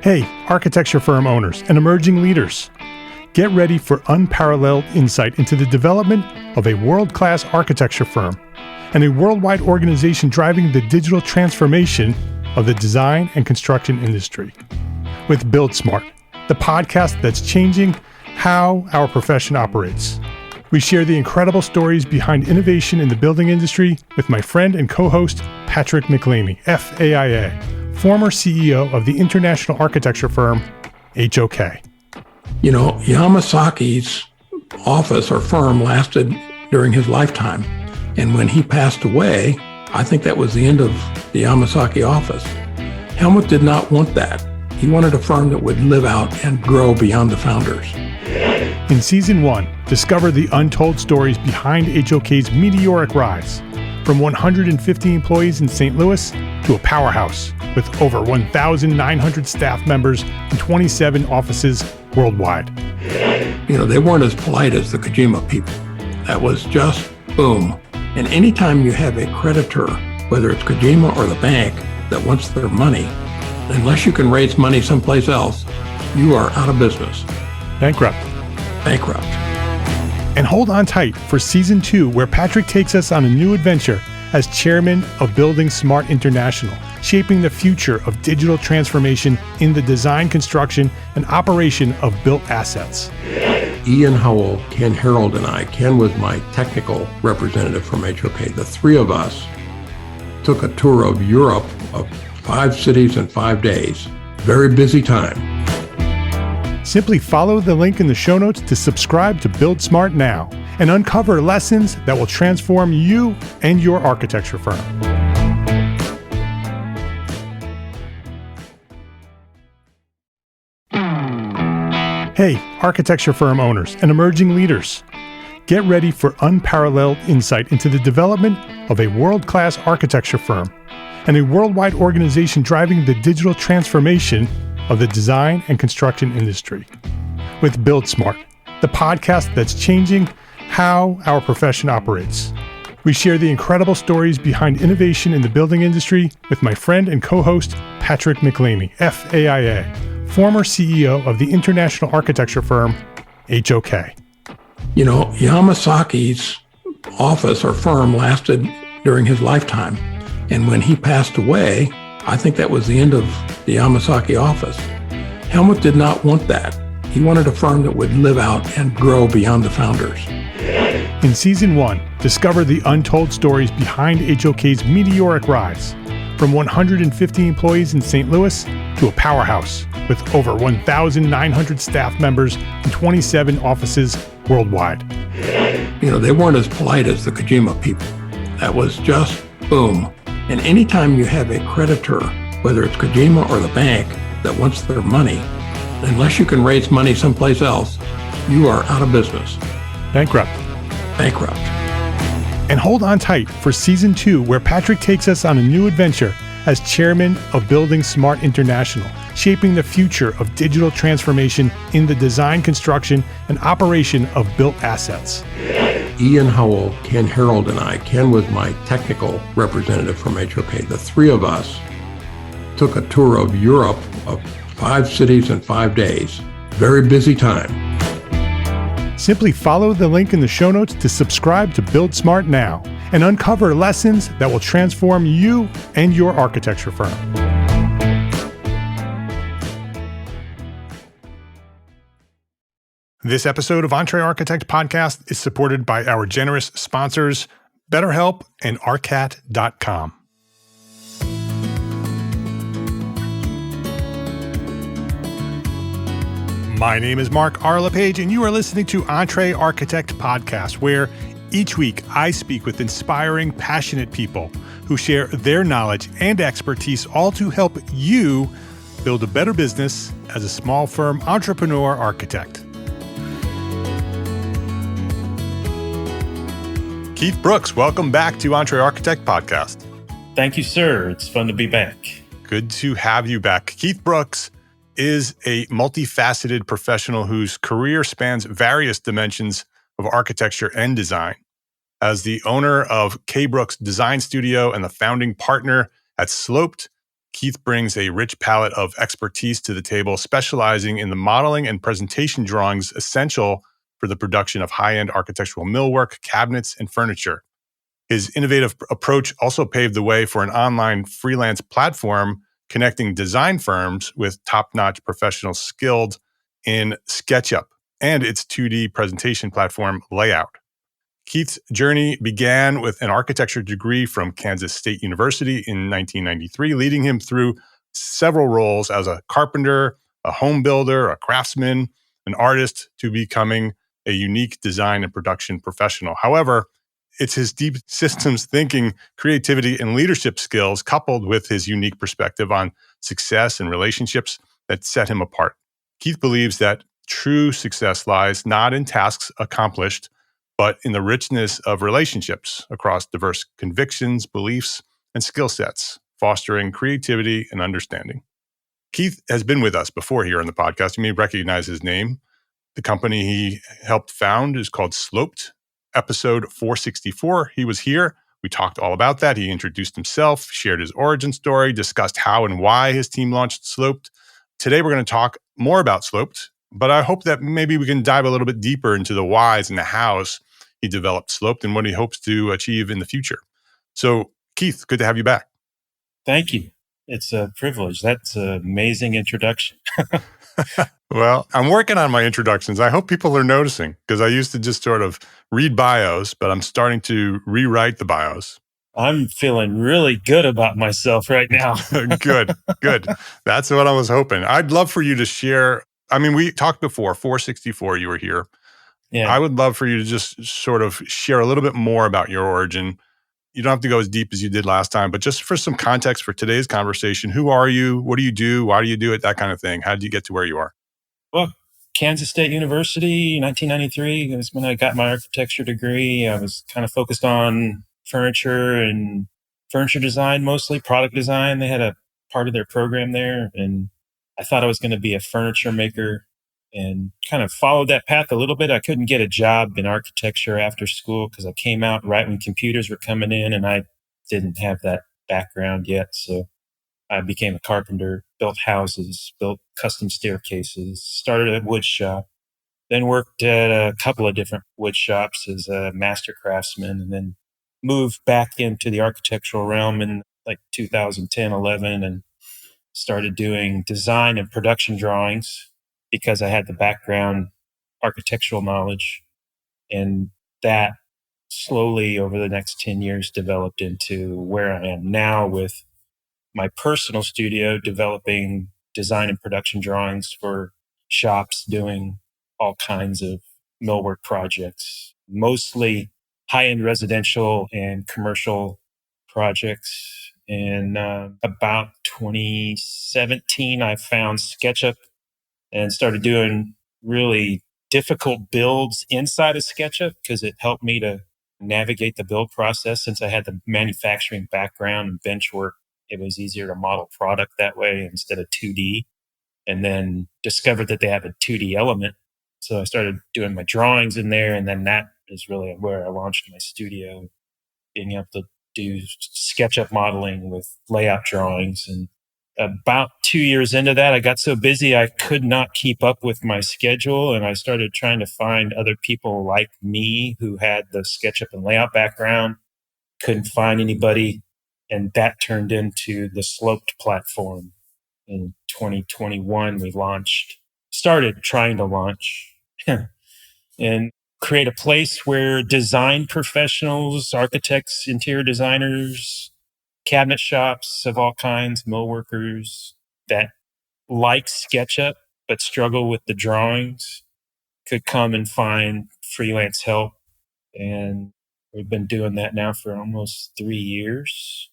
Hey, architecture firm owners and emerging leaders. Get ready for unparalleled insight into the development of a world-class architecture firm and a worldwide organization driving the digital transformation of the design and construction industry. With Build Smart, the podcast that's changing how our profession operates. We share the incredible stories behind innovation in the building industry with my friend and co-host, Patrick McLeamy, FAIA, former CEO of the international architecture firm, HOK. You know, Yamasaki's office or firm lasted during his lifetime. And when he passed away, I think that was the end of the Yamasaki office. Helmut did not want that. He wanted a firm that would live out and grow beyond the founders. In Season 1, discover the untold stories behind HOK's meteoric rise, from 150 employees in St. Louis to a powerhouse with over 1,900 staff members and 27 offices worldwide. You know, they weren't as polite as the Kojima people. That was just boom. And anytime you have a creditor, whether it's Kojima or the bank, that wants their money, unless you can raise money someplace else, you are out of business. Bankrupt. And hold on tight for Season 2, where Patrick takes us on a new adventure as chairman of Building Smart International, shaping the future of digital transformation in the design, construction, and operation of built assets. Ian Howell, Ken Harold, and I, Ken was my technical representative from HOK. The three of us took a tour of Europe of 5 cities in 5 days. Very busy time. Simply follow the link in the show notes to subscribe to Build Smart now and uncover lessons that will transform you and your architecture firm. Hey, architecture firm owners and emerging leaders. Get ready for unparalleled insight into the development of a world-class architecture firm and a worldwide organization driving the digital transformation of the design and construction industry. With Build Smart, the podcast that's changing how our profession operates. We share the incredible stories behind innovation in the building industry with my friend and co-host, Patrick McLeamy, FAIA, former CEO of the international architecture firm, HOK. You know, Yamasaki's office or firm lasted during his lifetime. And when he passed away, I think that was the end of the Yamasaki office. Helmut did not want that. He wanted a firm that would live out and grow beyond the founders. In Season 1, discover the untold stories behind HOK's meteoric rise, from 150 employees in St. Louis to a powerhouse with over 1,900 staff members and 27 offices worldwide. You know, they weren't as polite as the Kojima people. That was just boom. And anytime you have a creditor, whether it's Kojima or the bank, that wants their money, unless you can raise money someplace else, you are out of business. Bankrupt. And hold on tight for Season 2, where Patrick takes us on a new adventure as chairman of Building Smart International, shaping the future of digital transformation in the design, construction, and operation of built assets. Ian Howell, Ken Harold, and I, Ken was my technical representative from HOK. The three of us took a tour of Europe of 5 cities in 5 days. Very busy time. Simply follow the link in the show notes to subscribe to Build Smart now and uncover lessons that will transform you and your architecture firm. This episode of Entre Architect Podcast is supported by our generous sponsors, BetterHelp and Arcat.com. My name is Mark R. LePage, and you are listening to Entre Architect Podcast, where each week I speak with inspiring, passionate people who share their knowledge and expertise, all to help you build a better business as a small firm entrepreneur architect. Keith Brooks, welcome back to Entre Architect Podcast. Thank you, sir. It's fun to be back. Good to have you back. Keith Brooks is a multifaceted professional whose career spans various dimensions of architecture and design. As the owner of kBrooks Design Studio and the founding partner at Sloped, Keith brings a rich palette of expertise to the table, specializing in the modeling and presentation drawings essential for the production of high-end architectural millwork, cabinets, and furniture. His innovative approach also paved the way for an online freelance platform connecting design firms with top-notch professionals skilled in SketchUp and its 2D presentation platform Layout. Keith's journey began with an architecture degree from Kansas State University in 1993, leading him through several roles as a carpenter, a home builder, a craftsman, an artist, to becoming a unique design and production professional. However, it's his deep systems thinking, creativity, and leadership skills, coupled with his unique perspective on success and relationships, that set him apart. Keith believes that true success lies not in tasks accomplished, but in the richness of relationships across diverse convictions, beliefs, and skill sets, fostering creativity and understanding. Keith has been with us before here on the podcast. You may recognize his name. The company he helped found is called Sloped. Episode 464, he was here. We talked all about that. He introduced himself, shared his origin story, discussed how and why his team launched Sloped. Today, we're going to talk more about Sloped, but I hope that maybe we can dive a little bit deeper into the whys and the hows he developed Sloped and what he hopes to achieve in the future. So, Keith, good to have you back. Thank you. It's a privilege. That's an amazing introduction. Well, I'm working on my introductions. I hope people are noticing, because I used to just sort of read bios, but I'm starting to rewrite the bios. I'm feeling really good about myself right now. Good. That's what I was hoping. I'd love for you to share. I mean, we talked before, 464, you were here. Yeah. I would love for you to just sort of share a little bit more about your origin. You don't have to go as deep as you did last time, but just for some context for today's conversation, who are you? What do you do? Why do you do it? That kind of thing. How did you get to where you are? Well, Kansas State University, 1993 was when I got my architecture degree. I was kind of focused on furniture and furniture design, mostly product design. They had a part of their program there, and I thought I was going to be a furniture maker and kind of followed that path a little bit. I couldn't get a job in architecture after school because I came out right when computers were coming in, and I didn't have that background yet. So I became a carpenter, built houses, built custom staircases, started a wood shop, then worked at a couple of different wood shops as a master craftsman, and then moved back into the architectural realm in like 2010, 11, and started doing design and production drawings because I had the background architectural knowledge. And that slowly over the next 10 years developed into where I am now with my personal studio, developing design and production drawings for shops doing all kinds of millwork projects, mostly high-end residential and commercial projects. And about 2017, I found SketchUp and started doing really difficult builds inside of SketchUp because it helped me to navigate the build process. Since I had the manufacturing background and bench work, it was easier to model product that way instead of 2D. And then discovered that they have a 2D element. So I started doing my drawings in there. And then that is really where I launched my studio, being able to do SketchUp modeling with layout drawings. And about 2 years into that, I got so busy I could not keep up with my schedule. And I started trying to find other people like me who had the SketchUp and Layout background. Couldn't find anybody. And that turned into the Sloped platform. In 2021, we started trying to launch and create a place where design professionals, architects, interior designers, cabinet shops of all kinds, millworkers that like SketchUp but struggle with the drawings could come and find freelance help. And we've been doing that now for almost 3 years.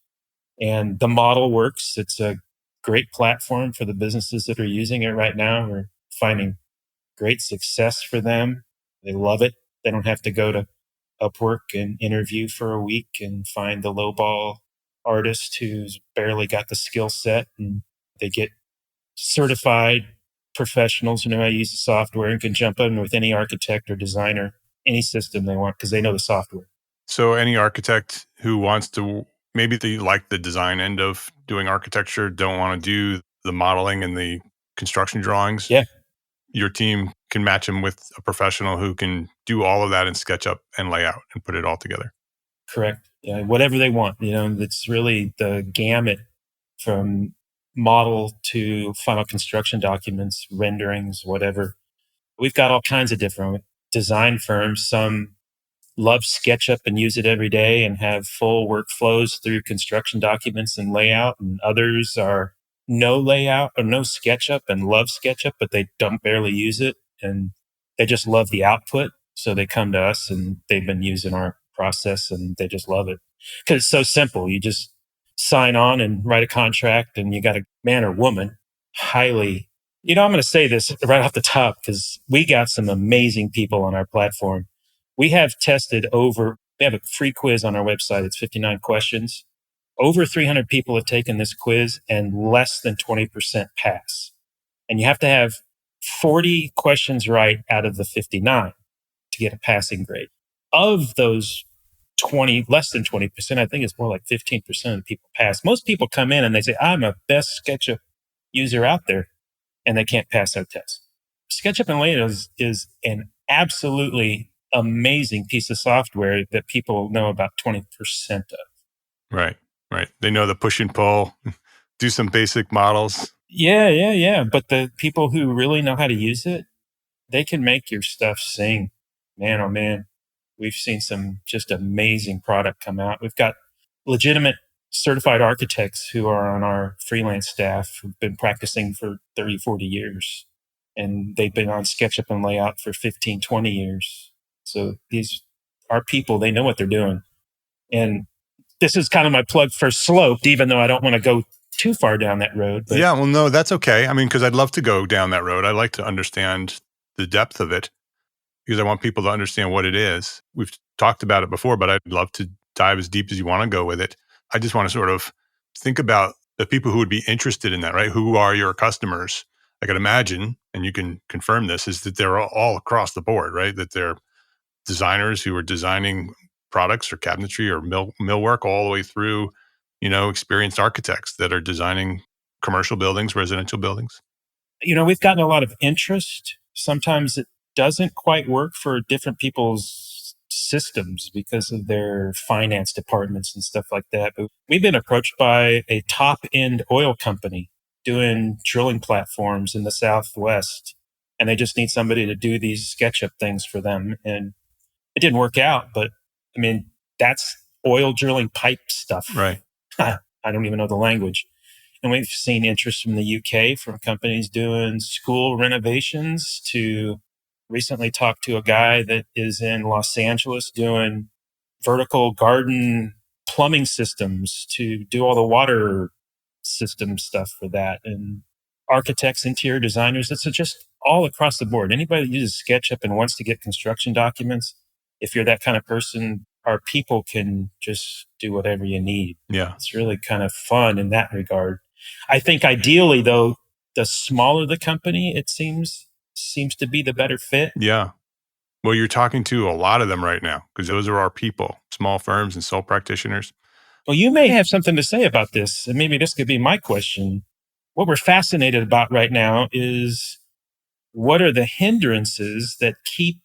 And the model works. It's a great platform for the businesses that are using it right now. We're finding great success for them. They love it. They don't have to go to Upwork and interview for a week and find the lowball artist who's barely got the skill set. And they get certified professionals who know how to use the software and can jump in with any architect or designer, any system they want because they know the software. So any architect who wants to, maybe they like the design end of doing architecture don't want to do the modeling and the construction drawings, Yeah, your team can match them with a professional who can do all of that in SketchUp and Layout and put it all together. correct. Yeah, whatever they want. It's really the gamut from model to final construction documents, renderings, whatever. We've got all kinds of different design firms. Some love SketchUp and use it every day and have full workflows through construction documents and layout. And others are no layout or no SketchUp and love SketchUp, but they don't barely use it. And they just love the output. So they come to us and they've been using our process and they just love it because it's so simple. You just sign on and write a contract and you got a man or woman highly, I'm going to say this right off the top because we got some amazing people on our platform. We have we have a free quiz on our website. It's 59 questions. Over 300 people have taken this quiz and less than 20% pass. And you have to have 40 questions right out of the 59 to get a passing grade. Of those less than 20%, I think it's more like 15% of the people pass. Most people come in and they say, I'm a best SketchUp user out there, and they can't pass our test. SketchUp and Layout is an absolutely amazing piece of software that people know about 20% of. Right. They know the push and pull, do some basic models. Yeah. But the people who really know how to use it, they can make your stuff sing. Man, oh man. We've seen some just amazing product come out. We've got legitimate certified architects who are on our freelance staff who've been practicing for 30, 40 years. And they've been on SketchUp and Layout for 15, 20 years. So these are people, they know what they're doing. And this is kind of my plug for Sloped, even though I don't want to go too far down that road. But yeah, well, no, that's okay. I mean, because I'd love to go down that road. I like to understand the depth of it because I want people to understand what it is. We've talked about it before, but I'd love to dive as deep as you want to go with it. I just want to sort of think about the people who would be interested in that, right? Who are your customers? I could imagine, and you can confirm this, is that they're all across the board, right? That they're designers who are designing products or cabinetry or millwork all the way through, experienced architects that are designing commercial buildings, residential buildings. We've gotten a lot of interest. Sometimes it doesn't quite work for different people's systems because of their finance departments and stuff like that. But we've been approached by a top end oil company doing drilling platforms in the Southwest. And they just need somebody to do these SketchUp things for them. And it didn't work out, but I mean, that's oil drilling pipe stuff. Right. I don't even know the language. And we've seen interest from the UK from companies doing school renovations to recently talked to a guy that is in Los Angeles doing vertical garden plumbing systems to do all the water system stuff for that. And architects, interior designers, it's just all across the board. Anybody that uses SketchUp and wants to get construction documents, if you're that kind of person, our people can just do whatever you need. Yeah. It's really kind of fun in that regard. I think ideally, though, the smaller the company, it seems to be the better fit. Yeah. Well, you're talking to a lot of them right now because those are our people, small firms and sole practitioners. Well, you may have something to say about this, and maybe this could be my question. What we're fascinated about right now is what are the hindrances that keep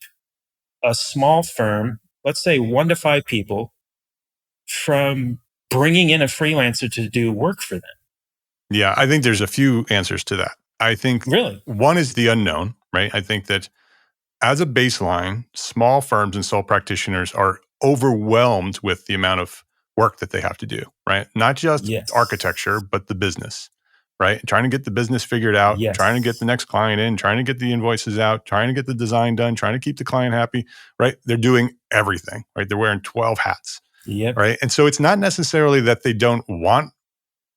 a small firm, let's say 1 to 5 people, from bringing in a freelancer to do work for them? Yeah, I think there's a few answers to that. I think Really? one is the unknown, right? I think that as a baseline, small firms and sole practitioners are overwhelmed with the amount of work that they have to do, right? Not just Yes. architecture, but the business, right? Trying to get the business figured out, Yes. trying to get the next client in, trying to get the invoices out, trying to get the design done, trying to keep the client happy, right? They're doing everything, right? They're wearing 12 hats, Yep. right? And so it's not necessarily that they don't want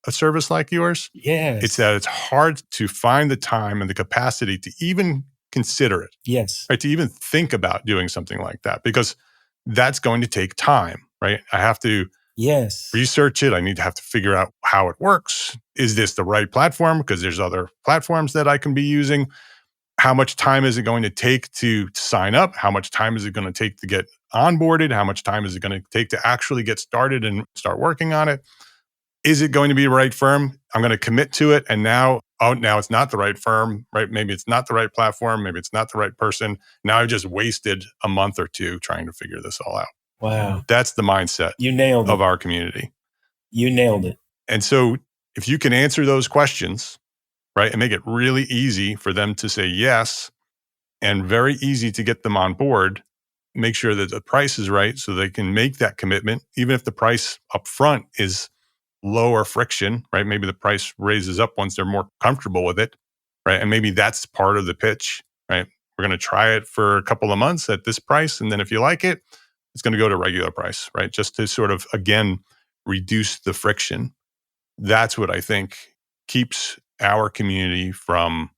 a service like yours. Yes. It's that it's hard to find the time and the capacity to even consider it, Yes. right? To even think about doing something like that, because that's going to take time, right? I have to Yes. research it. I need to have to figure out how it works. Is this the right platform? Because there's other platforms that I can be using. How much time is it going to take to sign up? How much time is it going to take to get onboarded? How much time is it going to take to actually get started and start working on it? is it going to be the right firm? I'm going to commit to it. And now it's not the right firm, right? Maybe it's not the right platform. Maybe it's not the right person. Now I've just wasted a month or two trying to figure this all out. Wow. That's the mindset You nailed it. of our community. You nailed it. And so if you can answer those questions, right, and make it really easy for them to say yes, and very easy to get them on board, make sure that the price is right so they can make that commitment, even if the price up front is lower friction, right? Maybe the price raises up once they're more comfortable with it, right? And maybe that's part of the pitch, right? We're going to try it for a couple of months at this price. And then if you like it, it's going to go to regular price, right? Just to sort of, again, reduce the friction. That's what I think keeps our community from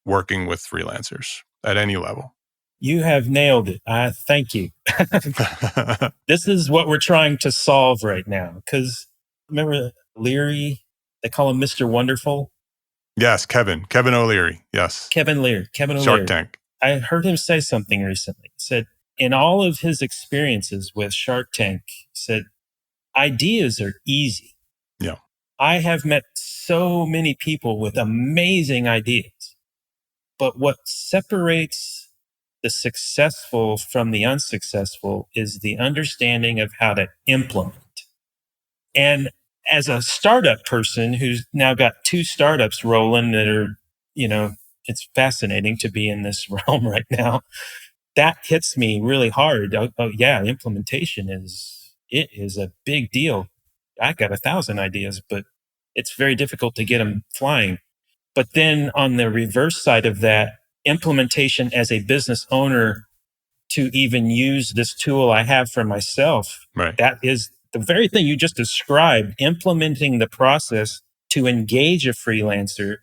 working with freelancers at any level. You have nailed it. Thank you. This is what we're trying to solve right now. Because remember Leary? They call him Mr. Wonderful. Yes, Kevin O'Leary. Yes. Kevin O'Leary. Shark Tank. I heard him say something recently. He said, in all of his experiences with Shark Tank, he said, ideas are easy. Yeah. I have met so many people with amazing ideas. But what separates the successful from the unsuccessful is the understanding of how to implement. And as a startup person who's now got 2 startups rolling that are, it's fascinating to be in this realm right now. That hits me really hard. Implementation is a big deal. I got 1,000 ideas, but it's very difficult to get them flying. But then on the reverse side of that, implementation as a business owner to even use this tool I have for myself, right. That is the very thing you just described. Implementing the process to engage a freelancer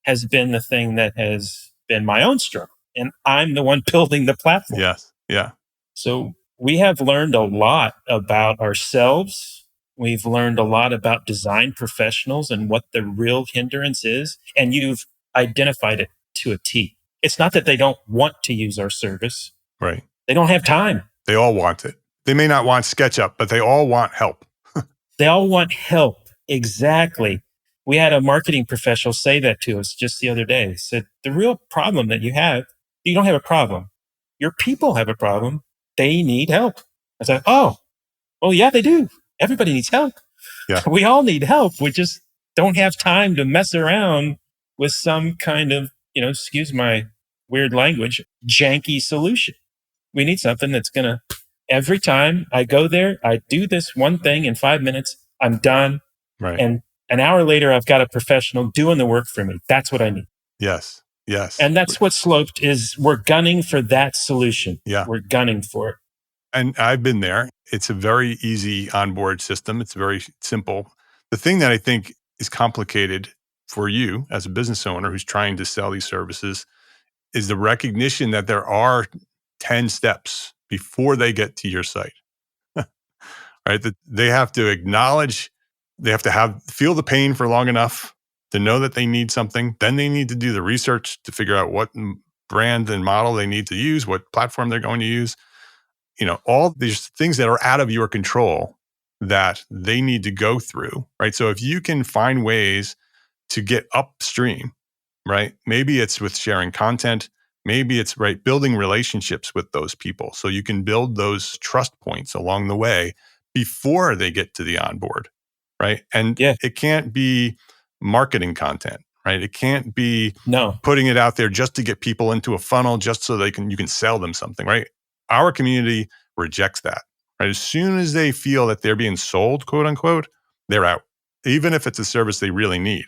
has been the thing that has been my own struggle. And I'm the one building the platform. Yes. Yeah. So we have learned a lot about ourselves. We've learned a lot about design professionals and what the real hindrance is. And you've identified it to a T. It's not that they don't want to use our service. Right. They don't have time. They all want it. They may not want SketchUp, but they all want help. They all want help. Exactly. We had a marketing professional say that to us just the other day. He said, the real problem that you don't have a problem. Your people have a problem. They need help. I said, oh, well, yeah, they do. Everybody needs help. Yeah. We all need help. We just don't have time to mess around with some kind of, excuse my weird language, janky solution. We need something that's going to, every time I go there, I do this one thing in 5 minutes, I'm done. Right. And an hour later, I've got a professional doing the work for me. That's what I need. Yes. Yes. And that's what Sloped is. We're gunning for that solution. Yeah. We're gunning for it. And I've been there. It's a very easy onboard system. It's very simple. The thing that I think is complicated for you as a business owner who's trying to sell these services is the recognition that there are 10 steps before they get to your site, right? That they have to acknowledge, they have to feel the pain for long enough to know that they need something. Then they need to do the research to figure out what brand and model they need to use, what platform they're going to use. All these things that are out of your control that they need to go through, right? So if you can find ways to get upstream, right? Maybe it's with sharing content. Maybe it's building relationships with those people. So you can build those trust points along the way before they get to the onboard, right? And It can't be marketing content, right? It can't be putting it out there just to get people into a funnel, just so you can sell them something, right? Our community rejects that, right? As soon as they feel that they're being sold, quote unquote, they're out. Even if it's a service they really need.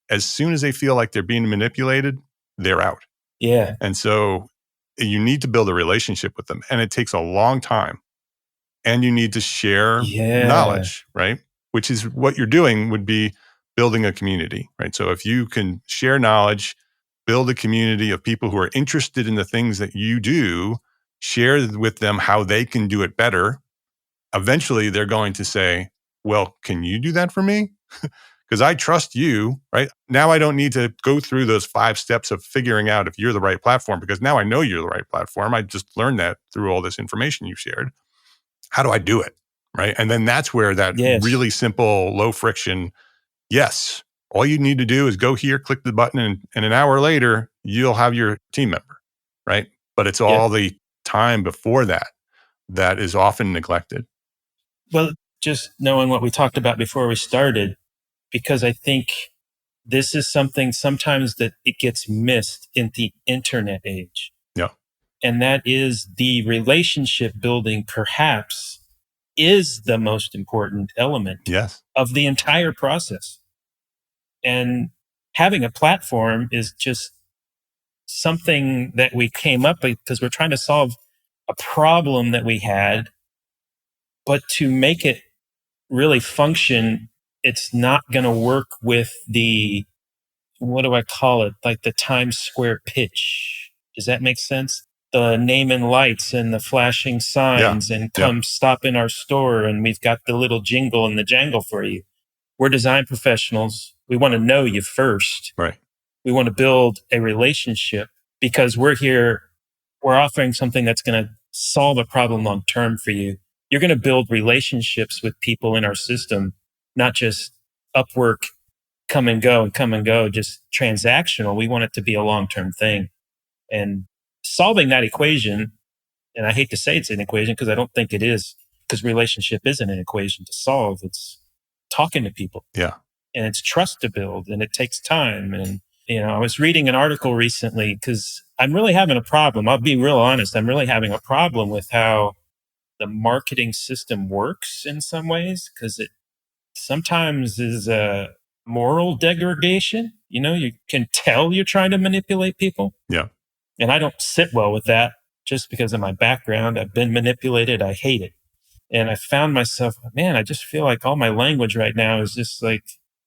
As soon as they feel like they're being manipulated, they're out. Yeah. And so you need to build a relationship with them. And it takes a long time. And you need to share knowledge, right? Which is what you're doing would be building a community, right? So if you can share knowledge, build a community of people who are interested in the things that you do, share with them how they can do it better. Eventually, they're going to say, well, can you do that for me? Because I trust you, right? Now I don't need to go through those 5 steps of figuring out if you're the right platform, because now I know you're the right platform. I just learned that through all this information you shared. How do I do it? right? And then that's where that Yes. really simple, low friction, yes, all you need to do is go here, click the button, and an hour later, you'll have your team member, right? But it's all the time before that is often neglected. Well, just knowing what we talked about before we started, because I think this is something sometimes that it gets missed in the internet age. Yeah. And that is the relationship building perhaps is the most important element Yes. of the entire process. And having a platform is just something that we came up with because we're trying to solve a problem that we had. But to make it really function, it's not going to work with the, what do I call it? Like the Times Square pitch. Does that make sense? The name and lights and the flashing signs and come stop in our store and we've got the little jingle and the jangle for you. We're design professionals. We want to know you first. Right. We want to build a relationship because we're here. We're offering something that's going to solve a problem long term for you. You're going to build relationships with people in our system, not just Upwork, come and go, just transactional. We want it to be a long term thing. And solving that equation, and I hate to say it's an equation because I don't think it is, because relationship isn't an equation to solve. It's talking to people. Yeah. And it's trust to build and it takes time. And, I was reading an article recently because I'm really having a problem. I'll be real honest. I'm really having a problem with how the marketing system works in some ways because it sometimes is a moral degradation. You can tell you're trying to manipulate people. Yeah. And I don't sit well with that just because of my background. I've been manipulated. I hate it. And I found myself, man, I just feel like all my language right now is just like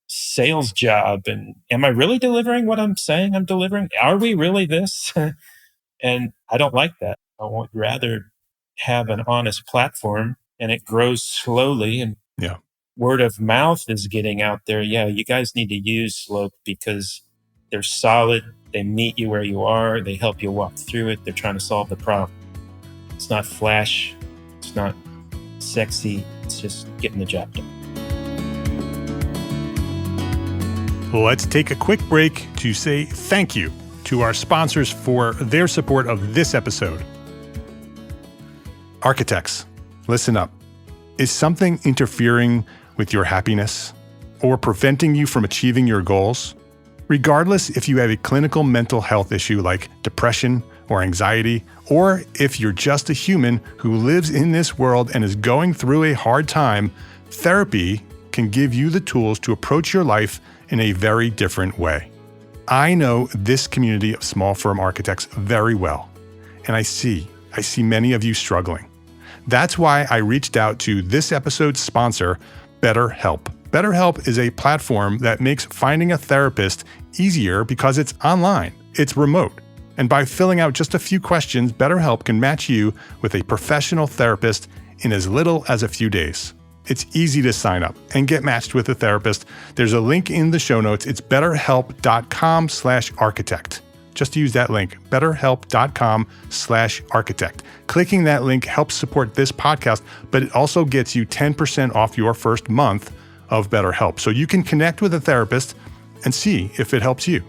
sales job. And am I really delivering what I'm saying I'm delivering? Are we really this? And I don't like that. I would rather have an honest platform and it grows slowly and word of mouth is getting out there. Yeah, you guys need to use Slope because they're solid. They meet you where you are. They help you walk through it. They're trying to solve the problem. It's not flash. It's not sexy. It's just getting the job done. Let's take a quick break to say thank you to our sponsors for their support of this episode. Architects, listen up. Is something interfering with your happiness or preventing you from achieving your goals? Regardless if you have a clinical mental health issue like depression or anxiety, or if you're just a human who lives in this world and is going through a hard time, therapy can give you the tools to approach your life in a very different way. I know this community of small firm architects very well, and I see many of you struggling. That's why I reached out to this episode's sponsor, BetterHelp. BetterHelp is a platform that makes finding a therapist easier because it's online, it's remote. And by filling out just a few questions, BetterHelp can match you with a professional therapist in as little as a few days. It's easy to sign up and get matched with a therapist. There's a link in the show notes. It's betterhelp.com/architect. Just use that link, betterhelp.com/architect. Clicking that link helps support this podcast, but it also gets you 10% off your first month of BetterHelp. So you can connect with a therapist and see if it helps you.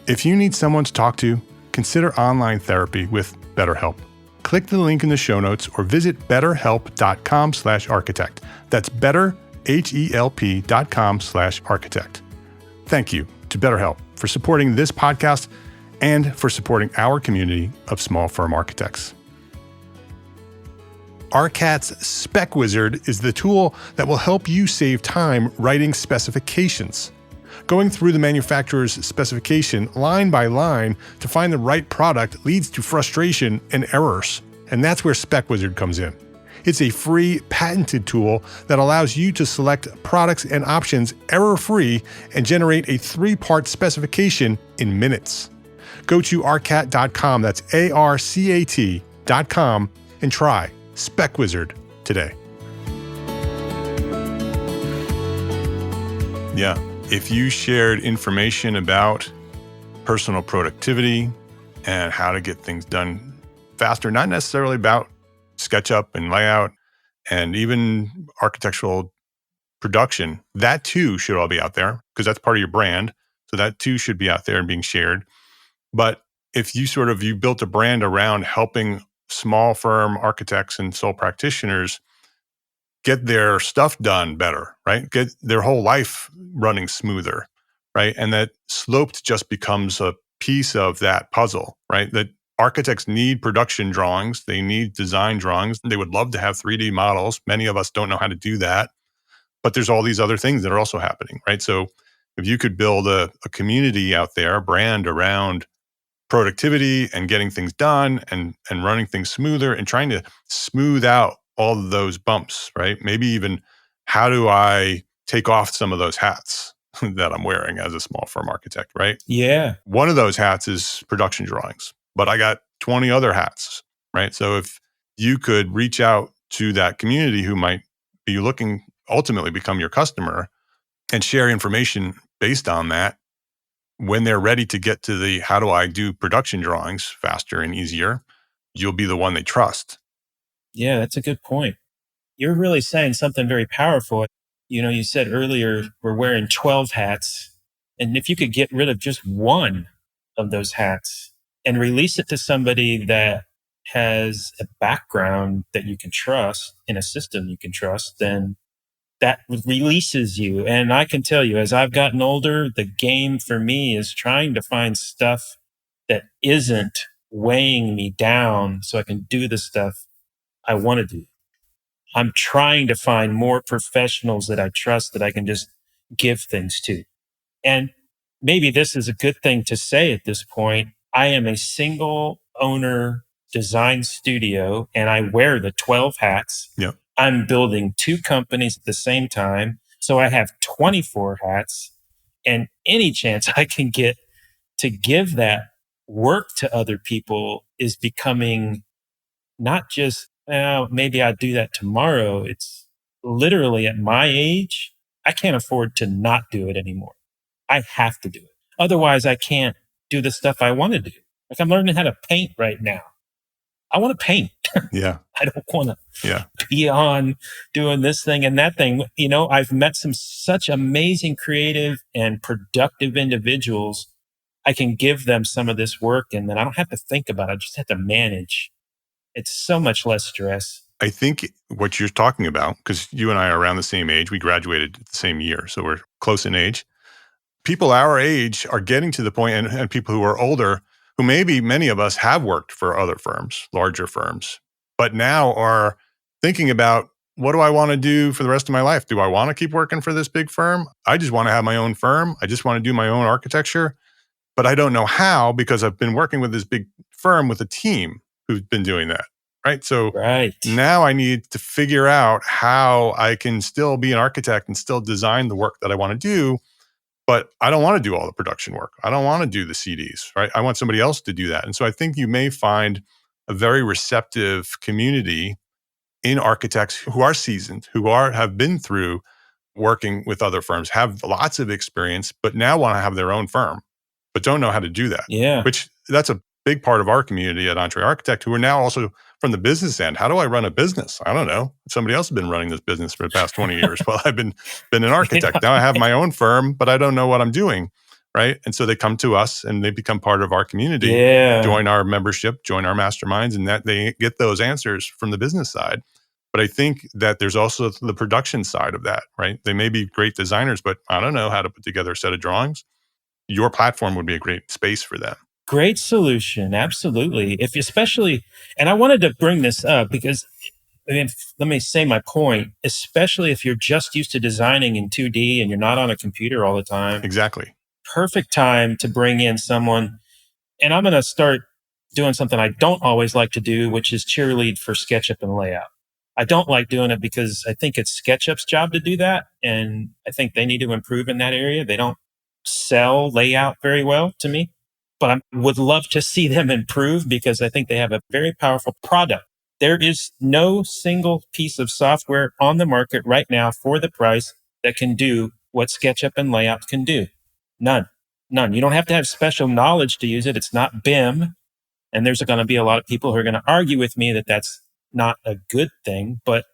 If you need someone to talk to, consider online therapy with BetterHelp. Click the link in the show notes or visit betterhelp.com/architect. That's betterhelp.com/architect. Thank you to BetterHelp for supporting this podcast and for supporting our community of small firm architects. ARCAT's Spec Wizard is the tool that will help you save time writing specifications. Going through the manufacturer's specification line by line to find the right product leads to frustration and errors. And that's where Spec Wizard comes in. It's a free, patented tool that allows you to select products and options error-free and generate a 3-part specification in minutes. Go to arcat.com, that's ARCAT.com, and try Spec Wizard today. Yeah. If you shared information about personal productivity and how to get things done faster, not necessarily about SketchUp and Layout, and even architectural production, that too should all be out there because that's part of your brand. So that too should be out there and being shared. But if you built a brand around helping small firm architects and sole practitioners get their stuff done better, right? Get their whole life running smoother, right? And that sloped just becomes a piece of that puzzle, right? That architects need production drawings, they need design drawings. They would love to have 3D models. Many of us don't know how to do that, but there's all these other things that are also happening, right? So if you could build a community out there, a brand around productivity and getting things done and running things smoother and trying to smooth out all of those bumps, right? Maybe even how do I take off some of those hats that I'm wearing as a small firm architect, right? Yeah. One of those hats is production drawings, but I got 20 other hats, right? So if you could reach out to that community who might be looking ultimately become your customer and share information based on that, when they're ready to get to the how do I do production drawings faster and easier, you'll be the one they trust. Yeah, that's a good point. You're really saying something very powerful. You said earlier we're wearing 12 hats. And if you could get rid of just one of those hats and release it to somebody that has a background that you can trust in a system you can trust, then that releases you. And I can tell you, as I've gotten older, the game for me is trying to find stuff that isn't weighing me down so I can do the stuff I want to do. I'm trying to find more professionals that I trust that I can just give things to. And maybe this is a good thing to say at this point. I am a single owner design studio and I wear the 12 hats. Yeah. I'm building 2 companies at the same time. So I have 24 hats, and any chance I can get to give that work to other people is becoming not just, maybe I'll do that tomorrow. It's literally at my age, I can't afford to not do it anymore. I have to do it. Otherwise, I can't do the stuff I want to do. Like I'm learning how to paint right now. I want to paint. Yeah. I don't want to Yeah. be on doing this thing and that thing. I've met some such amazing creative and productive individuals. I can give them some of this work and then I don't have to think about it. I just have to manage. It's so much less stress. I think what you're talking about, because you and I are around the same age, we graduated the same year, so we're close in age. People our age are getting to the point, and people who are older, who maybe many of us have worked for other firms, larger firms, but now are thinking about, what do I want to do for the rest of my life? Do I want to keep working for this big firm? I just want to have my own firm. I just want to do my own architecture, but I don't know how because I've been working with this big firm with a team who's been doing that, right? So Right. now I need to figure out how I can still be an architect and still design the work that I want to do. But I don't want to do all the production work. I don't want to do the CDs, right? I want somebody else to do that. And so I think you may find a very receptive community in architects who are seasoned, who have been through working with other firms, have lots of experience, but now want to have their own firm, but don't know how to do that. Yeah. Which that's a big part of our community at Entre Architect, who are now also from the business end. How do I run a business? I don't know. Somebody else has been running this business for the past 20 years. Well, I've been an architect. Now I have my own firm, but I don't know what I'm doing, right? And so they come to us and they become part of our community, join our membership, join our masterminds, and that they get those answers from the business side. But I think that there's also the production side of that, right? They may be great designers, but I don't know how to put together a set of drawings. Your platform would be a great space for them. Great solution. Absolutely. And I wanted to bring this up because let me say my point, especially if you're just used to designing in 2D and you're not on a computer all the time. Exactly. Perfect time to bring in someone. And I'm going to start doing something I don't always like to do, which is cheerlead for SketchUp and Layout. I don't like doing it because I think it's SketchUp's job to do that. And I think they need to improve in that area. They don't sell layout very well to me. But I would love to see them improve because I think they have a very powerful product. There is no single piece of software on the market right now for the price that can do what SketchUp and Layout can do. None. You don't have to have special knowledge to use it. It's not BIM. And there's going to be a lot of people who are going to argue with me that that's not a good thing. But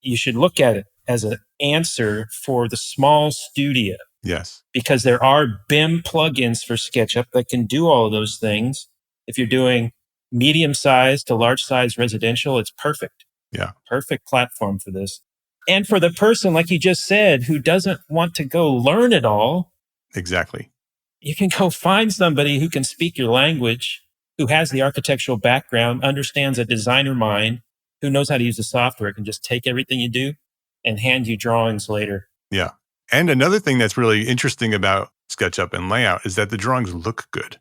you should look at it as an answer for the small studio, Yes. because there are BIM plugins for SketchUp that can do all of those things. If you're doing medium size to large size residential, it's perfect. Yeah. Perfect platform for this. And for the person, like you just said, who doesn't want to go learn it all, Exactly. you can go find somebody who can speak your language, who has the architectural background, understands a designer mind, who knows how to use the software, can just take everything you do and hand you drawings later. Yeah. And another thing that's really interesting about SketchUp and Layout is that the drawings look good,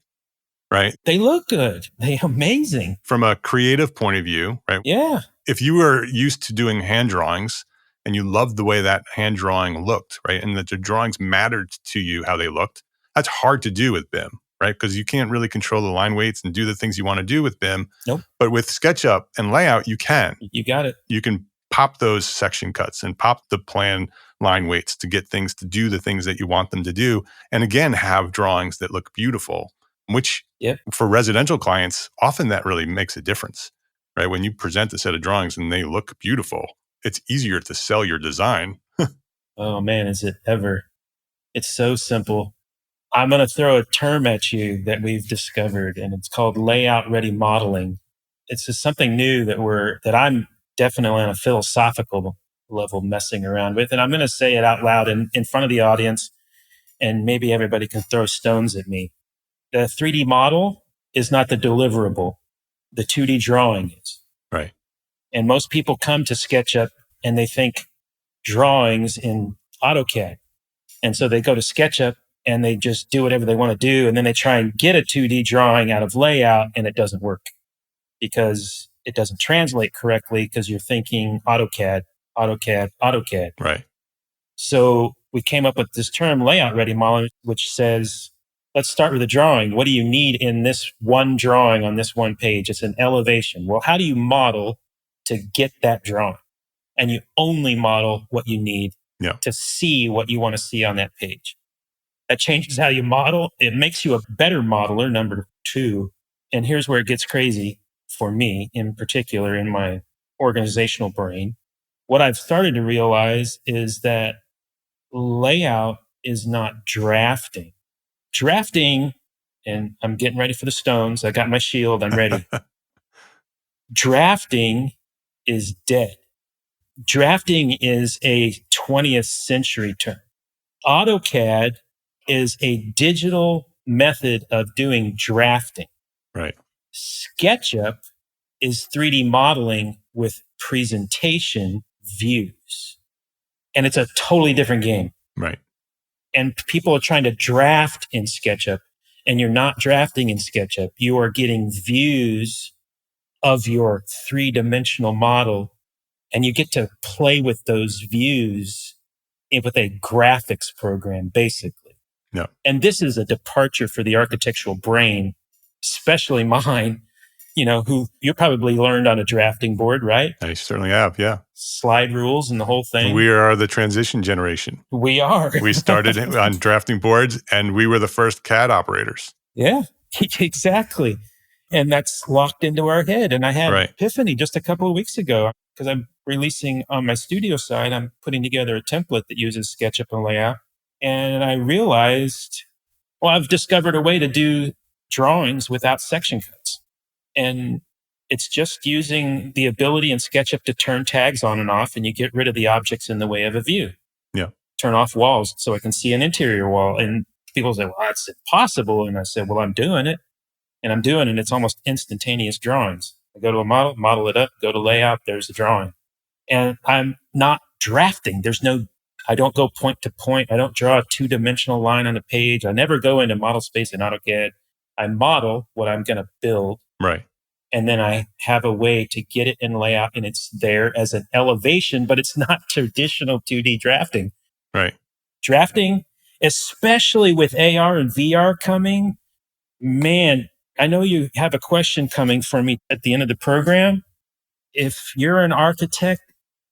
right? They look good. They're amazing. From a creative point of view, right? Yeah. If you were used to doing hand drawings and you loved the way that hand drawing looked, right? And that the drawings mattered to you how they looked, that's hard to do with BIM, right? Because you can't really control the line weights and do the things you want to do with BIM. Nope. But with SketchUp and Layout, you can. You got it. You can pop those section cuts and pop the plan line weights to get things to do the things that you want them to do. And again, have drawings that look beautiful, which for residential clients, often that really makes a difference, right? When you present a set of drawings and they look beautiful, it's easier to sell your design. Oh man, is it ever. It's so simple. I'm going to throw a term at you that we've discovered, and it's called layout ready modeling. It's just something new that I'm definitely on a philosophical level messing around with. And I'm going to say it out loud in front of the audience, and maybe everybody can throw stones at me. The 3D model is not the deliverable. The 2D drawing is. Right. And most people come to SketchUp and they think drawings in AutoCAD. And so they go to SketchUp and they just do whatever they want to do. And then they try and get a 2D drawing out of Layout, and it doesn't work because it doesn't translate correctly because you're thinking AutoCAD, AutoCAD, AutoCAD. Right. So we came up with this term, layout ready modeling, which says, let's start with a drawing. What do you need in this one drawing on this one page? It's an elevation. Well, how do you model to get that drawing? And you only model what you need to see what you want to see on that page. That changes how you model. It makes you a better modeler, number 2. And here's where it gets crazy for me, in particular, in my organizational brain. What I've started to realize is that layout is not drafting. Drafting, and I'm getting ready for the stones. I got my shield. I'm ready. Drafting is dead. Drafting is a 20th century term. AutoCAD is a digital method of doing drafting. Right. SketchUp is 3D modeling with presentation views. And it's a totally different game. Right. And people are trying to draft in SketchUp, and you're not drafting in SketchUp. You are getting views of your 3-dimensional model, and you get to play with those views with a graphics program, basically. No. And this is a departure for the architectural brain, especially mine, who you probably learned on a drafting board, right? I certainly have, yeah. Slide rules and the whole thing. We are the transition generation. We are. We started on drafting boards, and we were the first CAD operators. Yeah, exactly. And that's locked into our head. And I had an epiphany just a couple of weeks ago, because I'm releasing on my studio side, I'm putting together a template that uses SketchUp and Layout. And I realized, I've discovered a way to do drawings without section cuts. And it's just using the ability in SketchUp to turn tags on and off, and you get rid of the objects in the way of a view. Yeah. Turn off walls so I can see an interior wall. And people say, well, that's impossible. And I said, well, I'm doing it. And I'm doing it. It's almost instantaneous drawings. I go to a model it up, go to layout, there's the drawing. And I'm not drafting. I don't go point to point. I don't draw a 2-dimensional line on a page. I never go into model space in AutoCAD. I model what I'm going to build. Right. And then I have a way to get it in layout, and it's there as an elevation, but it's not traditional 2D drafting. Right. Drafting, especially with AR and VR coming, man, I know you have a question coming for me at the end of the program. If you're an architect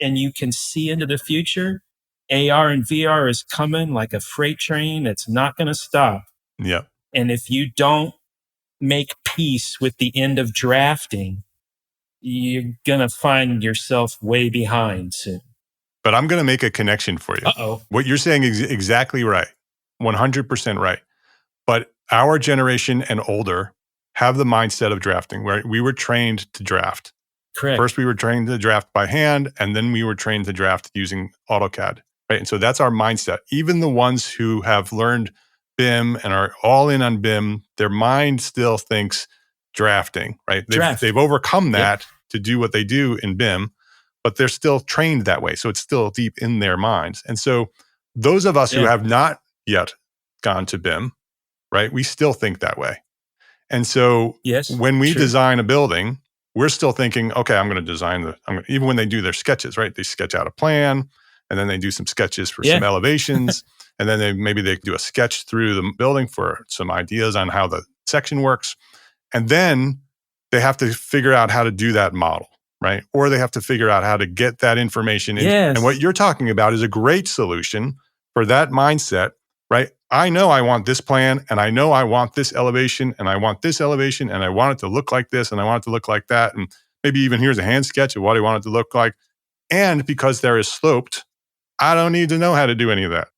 and you can see into the future, AR and VR is coming like a freight train. It's not going to stop. Yeah. And if you don't make peace with the end of drafting, you're going to find yourself way behind soon. but I'm going to make a connection for you. Uh-oh. What you're saying is exactly right. 100% right. But our generation and older have the mindset of drafting, where we were trained to draft. Correct. First, we were trained to draft by hand, and then we were trained to draft using AutoCAD, right? And so that's our mindset. Even the ones who have learned BIM and are all in on BIM, their mind still thinks drafting, right? They've overcome that to do what they do in BIM, but they're still trained that way. So it's still deep in their minds. And so those of us who have not yet gone to BIM, right, we still think that way. And so when we design a building, we're still thinking, okay, I'm going to design even when they do their sketches, right? They sketch out a plan, and then they do some sketches for some elevations, and then maybe they do a sketch through the building for some ideas on how the section works. And then they have to figure out how to do that model, right? Or they have to figure out how to get that information in. And what you're talking about is a great solution for that mindset, right? I know I want this plan, and I know I want this elevation, and I want this elevation, and I want it to look like this, and I want it to look like that. And maybe even here's a hand sketch of what I want it to look like. And because there is sloped, I don't need to know how to do any of that.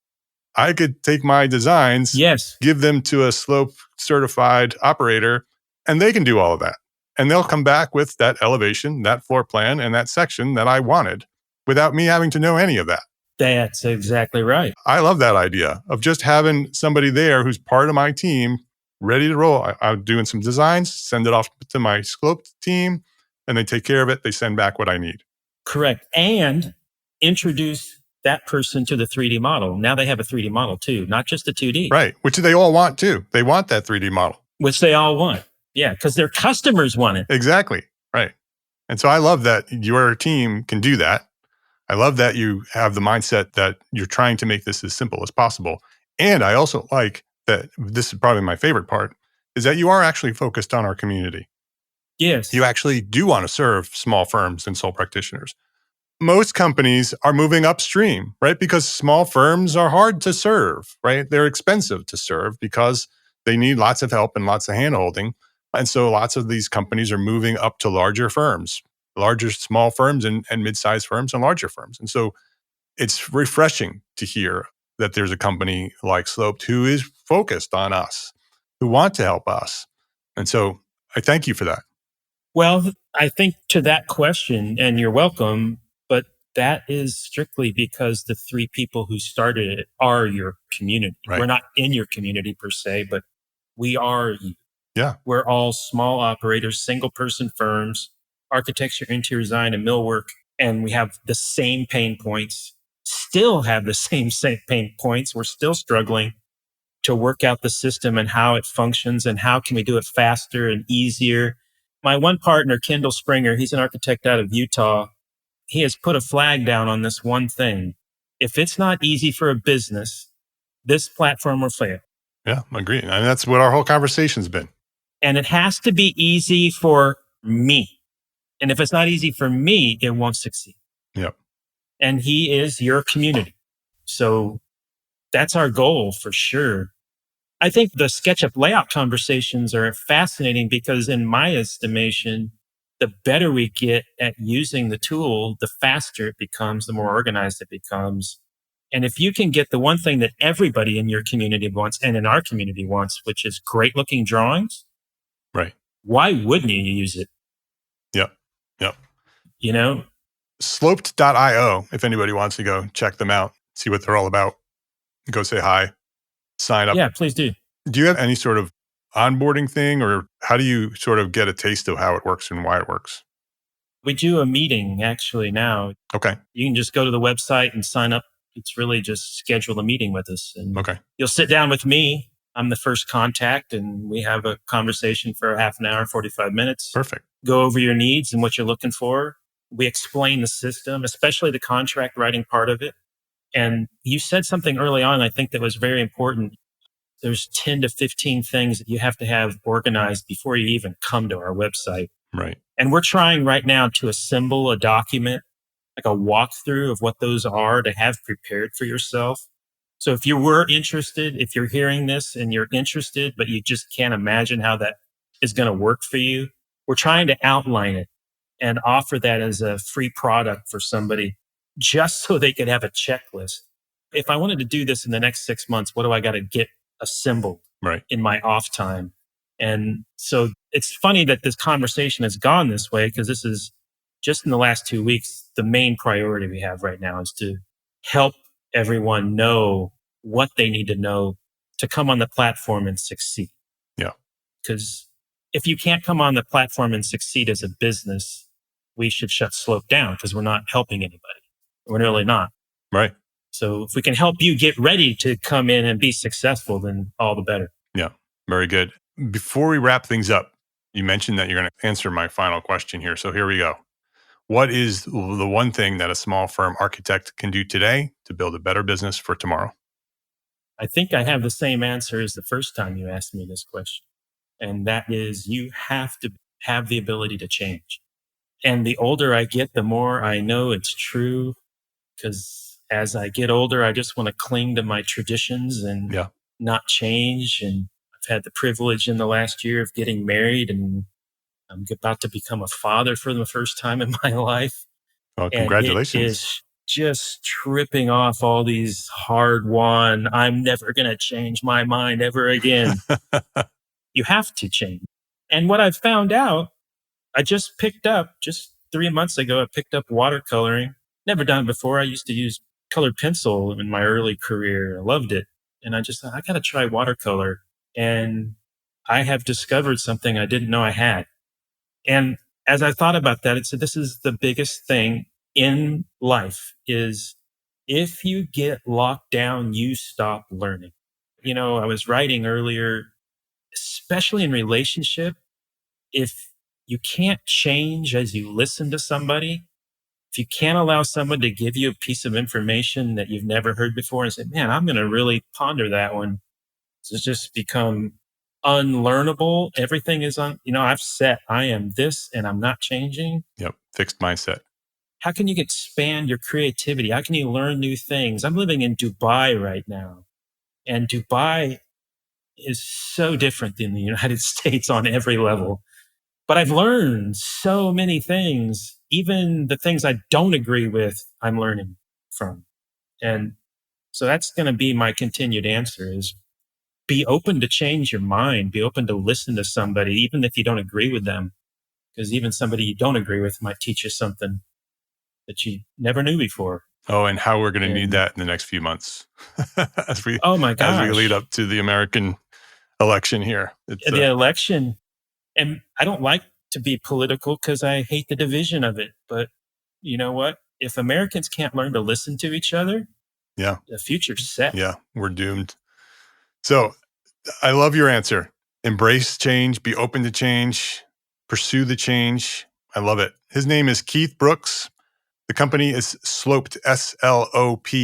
I could take my designs, give them to a slope certified operator, and they can do all of that. And they'll come back with that elevation, that floor plan, and that section that I wanted without me having to know any of that. That's exactly right. I love that idea of just having somebody there who's part of my team ready to roll. I'm doing some designs, send it off to my scoped team, and they take care of it. They send back what I need. Correct. And introduce that person to the 3D model. Now they have a 3D model too, not just a 2D. Right. Which they all want too. They want that 3D model. Which they all want. Yeah, because their customers want it. Exactly. Right. And so I love that your team can do that. I love that you have the mindset that you're trying to make this as simple as possible. And I also like that, this is probably my favorite part, is that you are actually focused on our community. Yes. You actually do want to serve small firms and sole practitioners. Most companies are moving upstream, right? Because small firms are hard to serve, right? They're expensive to serve because they need lots of help and lots of handholding. And so lots of these companies are moving up to larger firms. Larger, small firms and mid-sized firms and larger firms. And so it's refreshing to hear that there's a company like Sloped who is focused on us, who want to help us. And so I thank you for that. Well, I think to that question, and you're welcome, but that is strictly because the three people who started it are your community. Right. We're not in your community per se, but we are you. Yeah. We're all small operators, single person firms, architecture, interior design, and millwork, and we have the same pain points, still have the same pain points. We're still struggling to work out the system and how it functions and how can we do it faster and easier. My one partner, Kendall Springer, he's an architect out of Utah. He has put a flag down on this one thing. If it's not easy for a business, this platform will fail. Yeah, I agree. And that's what our whole conversation's been. And it has to be easy for me. And if it's not easy for me, it won't succeed. Yep. And he is your community. So that's our goal for sure. I think the SketchUp layout conversations are fascinating because in my estimation, the better we get at using the tool, the faster it becomes, the more organized it becomes. And if you can get the one thing that everybody in your community wants and in our community wants, which is great looking drawings, right? Why wouldn't you use it? Yep. You know? Sloped.io, if anybody wants to go check them out, see what they're all about, go say hi, sign up. Yeah, please do. Do you have any sort of onboarding thing, or how do you sort of get a taste of how it works and why it works? We do a meeting actually now. Okay. You can just go to the website and sign up. It's really just schedule a meeting with us. And okay. You'll sit down with me. I'm the first contact, and we have a conversation for a half an hour, 45 minutes. Perfect. Go over your needs and what you're looking for. We explain the system, especially the contract writing part of it. And you said something early on, I think that was very important. There's 10 to 15 things that you have to have organized before you even come to our website. Right. And we're trying right now to assemble a document, like a walkthrough of what those are to have prepared for yourself. So if you were interested, if you're hearing this and you're interested, but you just can't imagine how that is going to work for you, we're trying to outline it and offer that as a free product for somebody just so they could have a checklist. If I wanted to do this in the next 6 months, what do I got to get assembled Right. in my off time? And so it's funny that this conversation has gone this way, because this is just in the last 2 weeks, the main priority we have right now is to help everyone know what they need to know to come on the platform and succeed. Yeah. Because if you can't come on the platform and succeed as a business, we should shut Slope down, because we're not helping anybody. We're really not. Right. So if we can help you get ready to come in and be successful, then all the better. Yeah. Very good. Before we wrap things up, you mentioned that you're going to answer my final question here. So here we go. What is the one thing that a small firm architect can do today to build a better business for tomorrow? I think I have the same answer as the first time you asked me this question. And that is, you have to have the ability to change. And the older I get, the more I know it's true. Because as I get older, I just want to cling to my traditions and not change. And I've had the privilege in the last year of getting married, and I'm about to become a father for the first time in my life. Well, congratulations. And it is just tripping off all these hard-won, I'm never going to change my mind ever again. You have to change. And what I've found out, I just picked up, just 3 months ago, I picked up watercoloring. Never done it before. I used to use colored pencil in my early career. I loved it. And I just thought, I got to try watercolor. And I have discovered something I didn't know I had. And as I thought about that, it said, this is the biggest thing in life, is if you get locked down, you stop learning. You know, I was writing earlier, especially in relationship, if you can't change as you listen to somebody, if you can't allow someone to give you a piece of information that you've never heard before and say, man, I'm going to really ponder that one, it's just become unlearnable. Everything is I've set, I am this and I'm not changing. Yep. Fixed mindset. How can you expand your creativity? How can you learn new things? I'm living in Dubai right now, and Dubai is so different than the United States on every level. But I've learned so many things, even the things I don't agree with, I'm learning from. And so that's going to be my continued answer, is be open to change your mind, be open to listen to somebody, even if you don't agree with them, because even somebody you don't agree with might teach you something that you never knew before. Oh, and how we're going to need that in the next few months as we lead up to the American election here. The election. And I don't like to be political because I hate the division of it. But you know what? If Americans can't learn to listen to each other, the future's set. Yeah, we're doomed. So I love your answer. Embrace change, be open to change, pursue the change. I love it. His name is Keith Brooks. The company is Sloped, Sloped.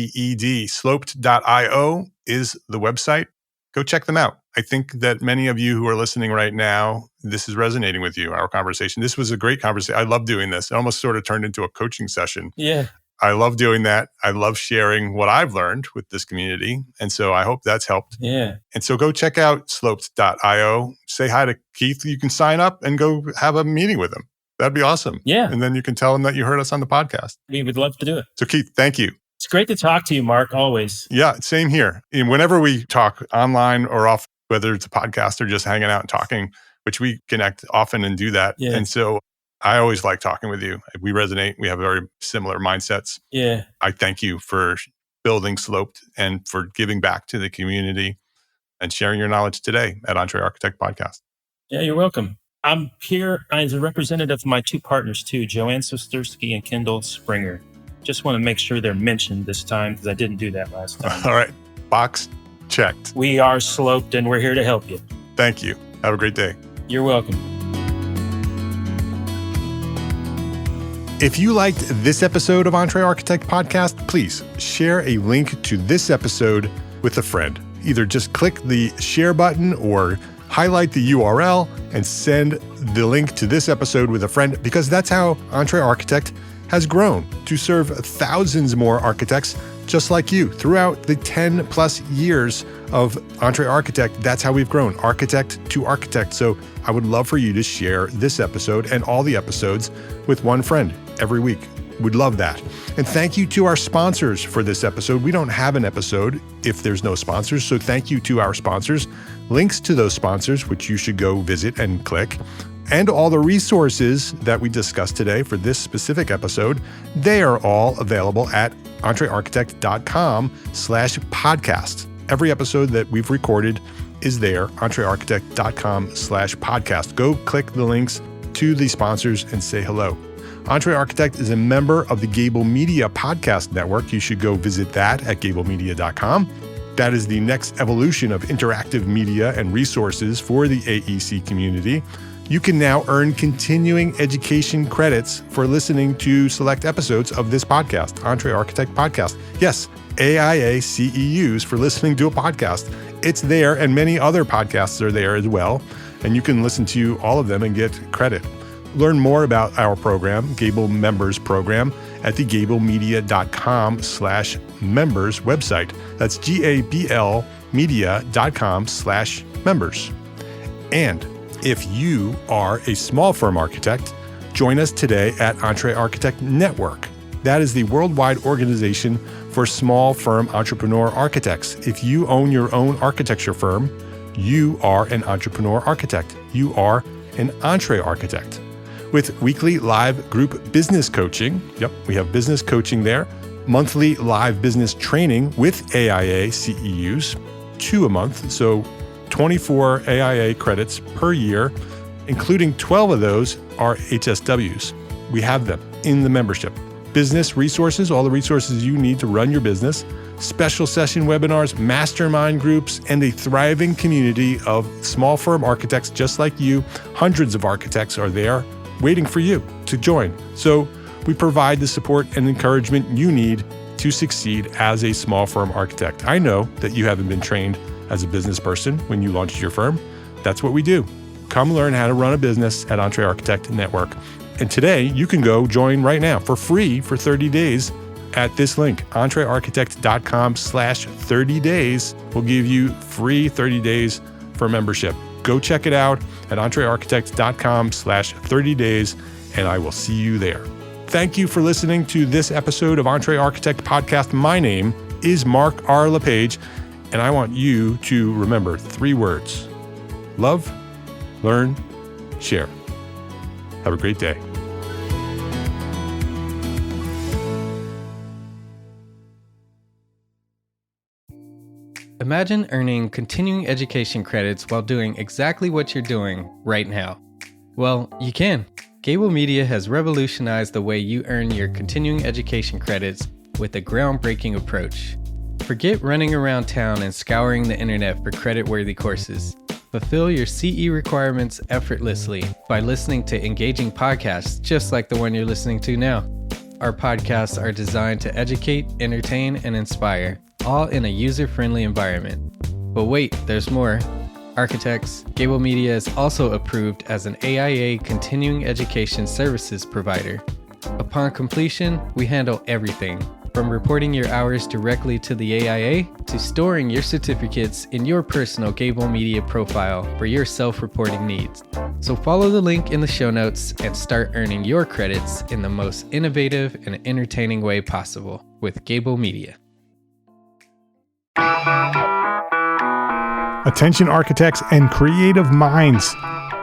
Sloped.io is the website. Go check them out. I think that many of you who are listening right now, this is resonating with you, our conversation. This was a great conversation. I love doing this. It almost sort of turned into a coaching session. Yeah. I love doing that. I love sharing what I've learned with this community. And so I hope that's helped. Yeah. And so go check out sloped.io. Say hi to Keith. You can sign up and go have a meeting with him. That'd be awesome. Yeah. And then you can tell him that you heard us on the podcast. We would love to do it. So Keith, thank you. It's great to talk to you, Mark, always. Yeah, same here. And whenever we talk online or off, whether it's a podcast or just hanging out and talking, which we connect often and do that. Yeah. And so I always like talking with you. We resonate. We have very similar mindsets. Yeah. I thank you for building Sloped and for giving back to the community and sharing your knowledge today at Entre Architect Podcast. Yeah, you're welcome. I'm here as a representative of my two partners too, Joanne Sostersky and Kendall Springer. Just want to make sure they're mentioned this time because I didn't do that last time. All right. Box checked. We are Sloped and we're here to help you. Thank you. Have a great day. You're welcome. If you liked this episode of Entre Architect Podcast, please share a link to this episode with a friend. Either just click the share button or highlight the URL and send the link to this episode with a friend, because that's how Entre Architect has grown to serve thousands more architects just like you throughout the 10 plus years of Entre Architect. That's how we've grown, architect to architect. So I would love for you to share this episode and all the episodes with one friend every week. Would love that. And thank you to our sponsors for this episode. We don't have an episode if there's no sponsors, so thank you to our sponsors. Links to those sponsors, which you should go visit and click, and all the resources that we discussed today for this specific episode, they are all available at entrearchitect.com/podcast. Every episode that we've recorded is there, entrearchitect.com/podcast. Go click the links to the sponsors and say hello. Entre Architect is a member of the Gable Media Podcast Network. You should go visit that at gablemedia.com. That is the next evolution of interactive media and resources for the AEC community. You can now earn continuing education credits for listening to select episodes of this podcast, Entre Architect Podcast. Yes, AIA CEUs for listening to a podcast. It's there, and many other podcasts are there as well, and you can listen to all of them and get credit. Learn more about our program, Gable Members Program, at the gablemedia.com/members website. That's GABL media.com/members. And if you are a small firm architect, join us today at Entre Architect Network. That is the worldwide organization for small firm entrepreneur architects. If you own your own architecture firm, you are an entrepreneur architect. You are an Entre Architect. With weekly live group business coaching, we have business coaching there, monthly live business training with AIA CEUs, 2 a month, so 24 AIA credits per year, including 12 of those are HSWs. We have them in the membership. Business resources, all the resources you need to run your business, special session webinars, mastermind groups, and a thriving community of small firm architects just like you. Hundreds of architects are there waiting for you to join. So we provide the support and encouragement you need to succeed as a small firm architect. I know that you haven't been trained as a business person when you launched your firm. That's what we do. Come learn how to run a business at Entre Architect Network. And today you can go join right now for free for 30 days at this link, entrearchitect.com/30 days will give you free 30 days for membership. Go check it out at entrearchitect.com/30 days, and I will see you there. Thank you for listening to this episode of Entre Architect Podcast. My name is Mark R. LePage, and I want you to remember 3 words: love, learn, share. Have a great day. Imagine earning continuing education credits while doing exactly what you're doing right now. Well, you can. Gable Media has revolutionized the way you earn your continuing education credits with a groundbreaking approach. Forget running around town and scouring the internet for credit-worthy courses. Fulfill your CE requirements effortlessly by listening to engaging podcasts just like the one you're listening to now. Our podcasts are designed to educate, entertain, and inspire, all in a user-friendly environment. But wait, there's more. Architects, Gable Media is also approved as an AIA continuing education services provider. Upon completion, we handle everything, from reporting your hours directly to the AIA to storing your certificates in your personal Gable Media profile for your self-reporting needs. So follow the link in the show notes and start earning your credits in the most innovative and entertaining way possible with Gable Media. Attention architects and creative minds,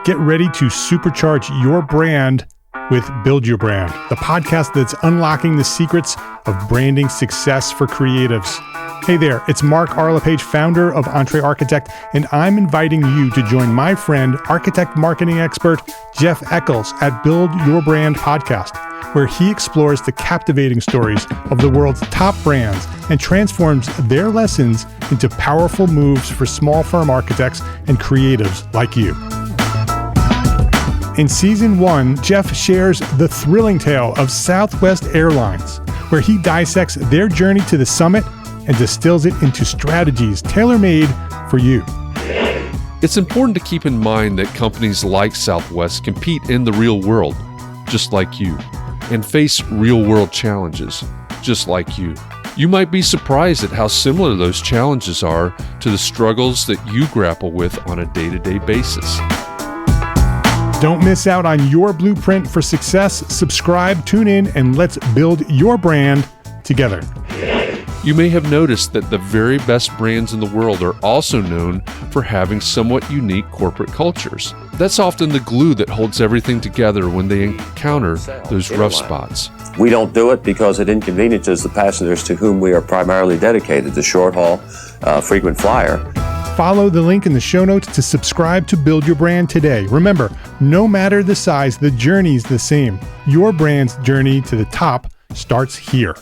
get ready to supercharge your brand with Build Your Brand, the podcast that's unlocking the secrets of branding success for creatives. Hey there, it's Mark R. LePage, founder of Entre Architect, and I'm inviting you to join my friend, architect marketing expert Jeff Eccles at Build Your Brand podcast, where he explores the captivating stories of the world's top brands and transforms their lessons into powerful moves for small firm architects and creatives like you. In Season 1, Jeff shares the thrilling tale of Southwest Airlines, where he dissects their journey to the summit and distills it into strategies tailor-made for you. It's important to keep in mind that companies like Southwest compete in the real world, just like you, and face real-world challenges, just like you. You might be surprised at how similar those challenges are to the struggles that you grapple with on a day-to-day basis. Don't miss out on your blueprint for success. Subscribe, tune in, and let's build your brand together. You may have noticed that the very best brands in the world are also known for having somewhat unique corporate cultures. That's often the glue that holds everything together when they encounter those rough spots. We don't do it because it inconveniences the passengers to whom we are primarily dedicated, the short haul, frequent flyer. Follow the link in the show notes to subscribe to Build Your Brand today. Remember, no matter the size, the journey's the same. Your brand's journey to the top starts here.